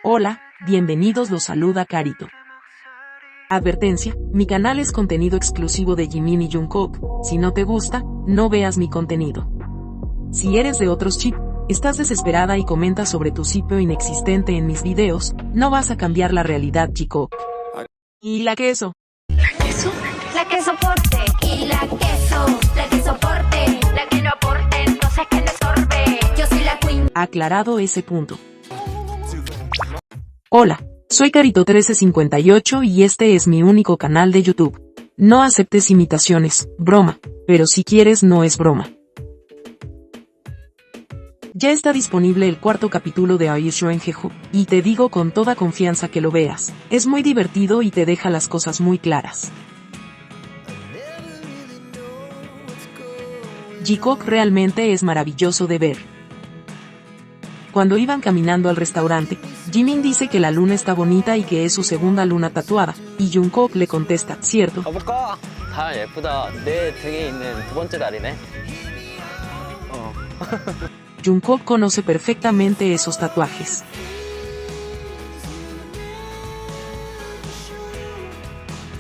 Hola, bienvenidos, los saluda Carito. Advertencia, mi canal es contenido exclusivo de Jimin y Jungkook, si no te gusta, no veas mi contenido. Si eres de otros chip, estás desesperada y comentas sobre tu sitio inexistente en mis videos, no vas a cambiar la realidad, chico. ¿Y la queso? ¿La queso? La que soporte. Y la que soporte. La que no aporte, entonces que le sorbe. Yo soy la queen. Aclarado ese punto. Hola, soy Carito1358 y este es mi único canal de YouTube. No aceptes imitaciones, broma, pero si quieres no es broma. Ya está disponible el cuarto capítulo de Aisho en Jeju, y te digo con toda confianza que lo veas, es muy divertido y te deja las cosas muy claras. Jikook realmente es maravilloso de ver. Cuando iban caminando al restaurante, Jimin dice que la luna está bonita y que es su segunda luna tatuada, y Jungkook le contesta, ¿cierto? 가볼까? 다 예쁘다. 내 등에 있는 두 번째 다리네. Jungkook conoce perfectamente esos tatuajes.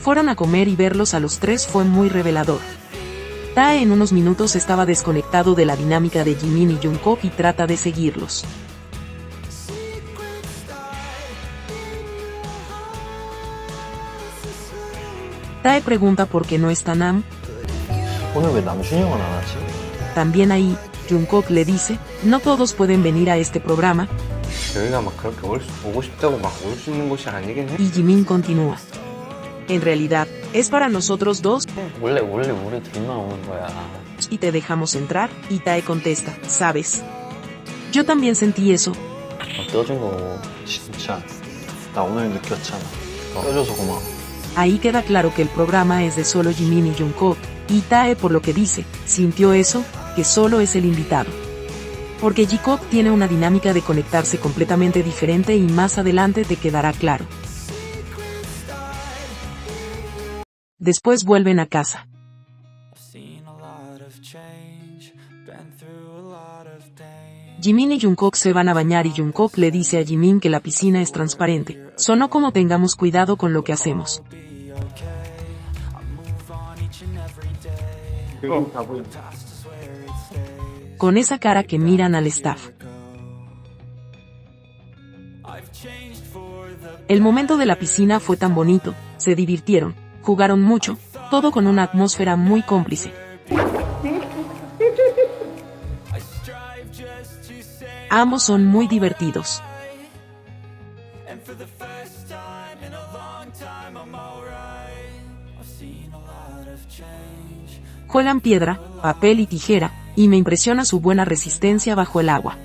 Fueron a comer y verlos a los tres fue muy revelador. Tae en unos minutos estaba desconectado de la dinámica de Jimin y Jungkook y trata de seguirlos. Tae pregunta por qué no está Nam. 오늘 왜 남준이 형은 안 왔지? También ahí, Jungkook le dice, no todos pueden venir a este programa, 여기가 막 그렇게 오고 싶다고 막 올 수 있는 곳이 아니긴 해. y Jimin continúa. En realidad, es para nosotros dos, 원래 우리 둘만 오는 거야. y te dejamos entrar, y Tae contesta, ¿sabes? Yo también sentí eso. 껴준 거고. 진짜 나 오늘 느꼈잖아. 껴줘서 고마워. Ahí queda claro que el programa es de solo Jimin y Jungkook, y Tae por lo que dice, sintió eso, que solo es el invitado. Porque Jikook tiene una dinámica de conectarse completamente diferente y más adelante te quedará claro. Después vuelven a casa. Jimin y Jungkook se van a bañar y Jungkook le dice a Jimin que la piscina es transparente, solo como tengamos cuidado con lo que hacemos. Con esa cara que miran al staff. El momento de la piscina fue tan bonito, se divirtieron, jugaron mucho, todo con una atmósfera muy cómplice. Ambos son muy divertidos. Juegan piedra, papel y tijera, y me impresiona su buena resistencia bajo el agua.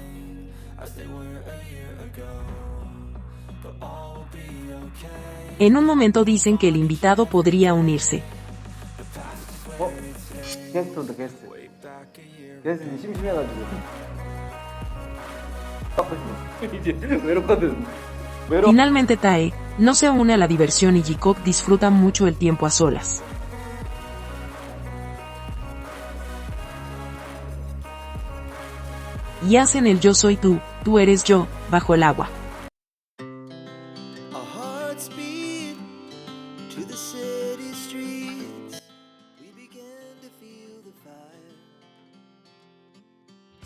En un momento dicen que el invitado podría unirse. 게스트는 심심해가지고 이제 외롭거든. Finalmente Tae no se une a la diversión y Jikook disfruta mucho el tiempo a solas. Y hacen el yo soy tú, tú eres yo, bajo el agua.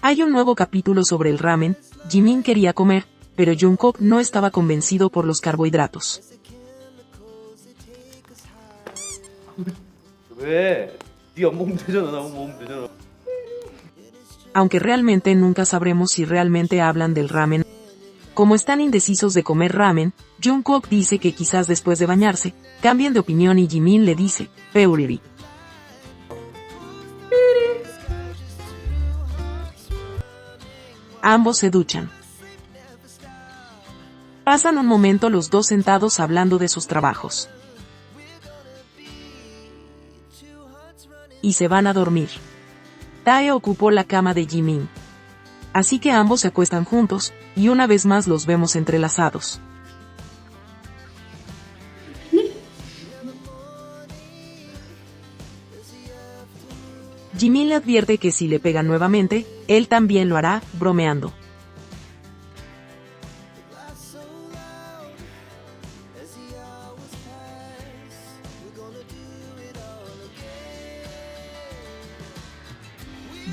Hay un nuevo capítulo sobre el ramen. Jimin quería comer, pero Jungkook no estaba convencido por los carbohidratos. 왜? 네 안 먹으면 되잖아. 나 먹으면 되잖아. Aunque realmente nunca sabremos si realmente hablan del ramen. Como están indecisos de comer ramen, Jungkook dice que quizás después de bañarse, cambien de opinión y Jimin le dice, Peuriri. Ambos se duchan. Pasan un momento los dos sentados hablando de sus trabajos. Y se van a dormir. Tae ocupó la cama de Jimin. Así que ambos se acuestan juntos, y una vez más los vemos entrelazados. Jimin le advierte que si le pega nuevamente, él también lo hará, bromeando.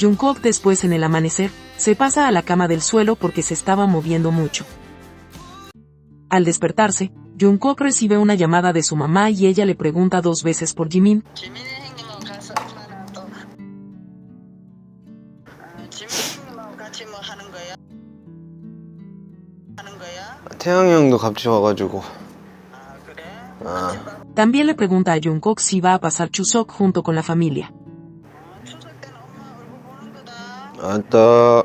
Jungkook después en el amanecer, se pasa a la cama del suelo porque se estaba moviendo mucho. Al despertarse, Jungkook recibe una llamada de su mamá y ella le pregunta 2 veces por Jimin. 태양이 형도 같이 와가지고. También le pregunta a Jungkook si va a pasar Chuseok junto con la familia. 아따,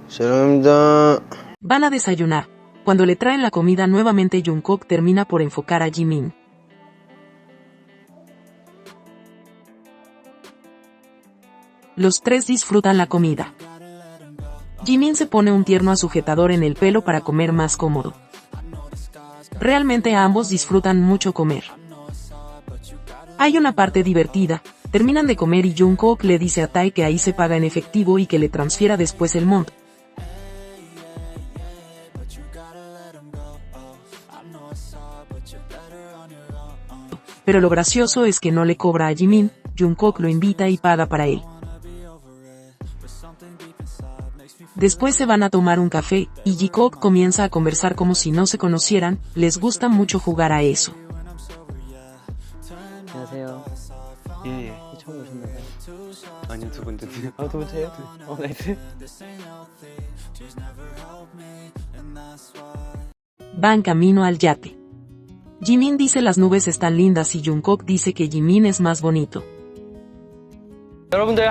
실례합니다. Van a desayunar. Cuando le traen la comida nuevamente Jungkook termina por enfocar a Jimin. Los 3 disfrutan la comida. Jimin se pone un tierno sujetador en el pelo para comer más cómodo. Realmente ambos disfrutan mucho comer. Hay una parte divertida, terminan de comer y Jungkook le dice a Tae que ahí se paga en efectivo y que le transfiera después el monto. Pero lo gracioso es que no le cobra a Jimin, Jungkook lo invita y paga para él. Después se van a tomar un café, y Jikook comienza a conversar como si no se conocieran, les gusta mucho jugar a eso. 안녕하세요. 예. 처음 오셨나요? 아니요, 두 번째요. 두 번째요? 나이스. Van camino al yate. Jimin dice las nubes están lindas y Jungkook dice que Jimin es más bonito. 여러분들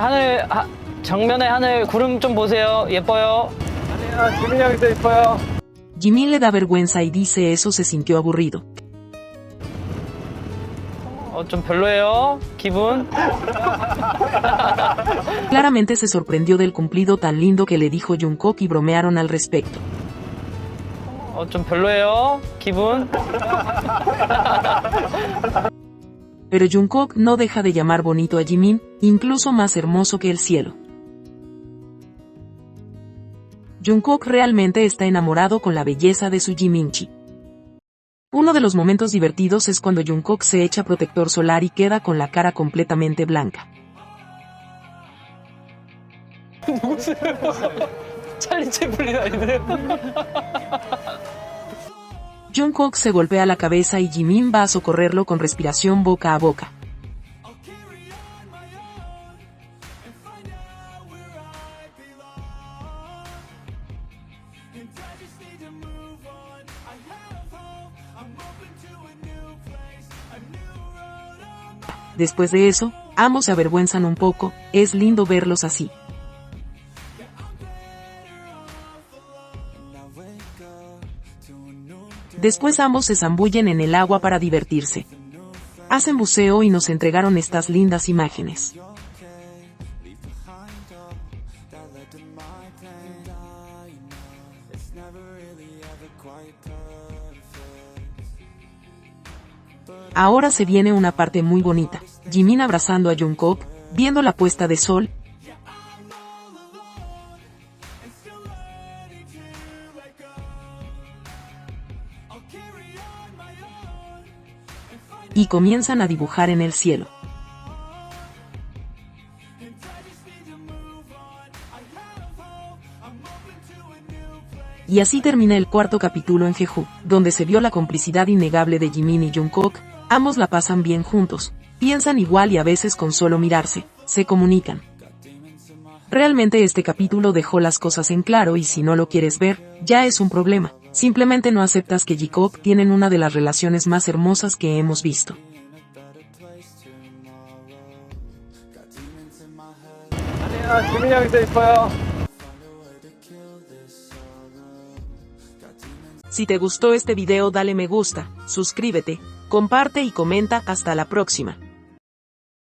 정면에 하늘 구름 좀 보세요. 예뻐요. 아니야, 지민이 형이 더 예뻐요. Jimin le da vergüenza y dice eso se sintió aburrido. 좀 별로예요. 기분. Claramente se sorprendió del cumplido tan lindo que le dijo Jungkook y bromearon al respecto. 좀 별로예요. 기분. Pero Jungkook no deja de llamar bonito a Jimin, incluso más hermoso que el cielo. Jungkook realmente está enamorado con la belleza de su Jiminchi. Uno de los momentos divertidos es cuando Jungkook se echa protector solar y queda con la cara completamente blanca. 찰리 채플린 아닌데? Jungkook se golpea la cabeza y Jimin va a socorrerlo con respiración boca a boca. Después de eso, ambos se avergüenzan un poco, es lindo verlos así. Después ambos se zambullen en el agua para divertirse. Hacen buceo y nos entregaron estas lindas imágenes. Ahora se viene una parte muy bonita. Jimin abrazando a Jungkook, viendo la puesta de sol. Y comienzan a dibujar en el cielo. Y así termina el 4º capítulo en Jeju, donde se vio la complicidad innegable de Jimin y Jungkook. Ambos la pasan bien juntos, piensan igual y a veces con solo mirarse, se comunican. Realmente este capítulo dejó las cosas en claro y si no lo quieres ver, ya es un problema. Simplemente no aceptas que Jikook tienen una de las relaciones más hermosas que hemos visto. 지민이 형이 더 예뻐요. Si te gustó este video dale me gusta, suscríbete, comparte y comenta. Hasta la próxima.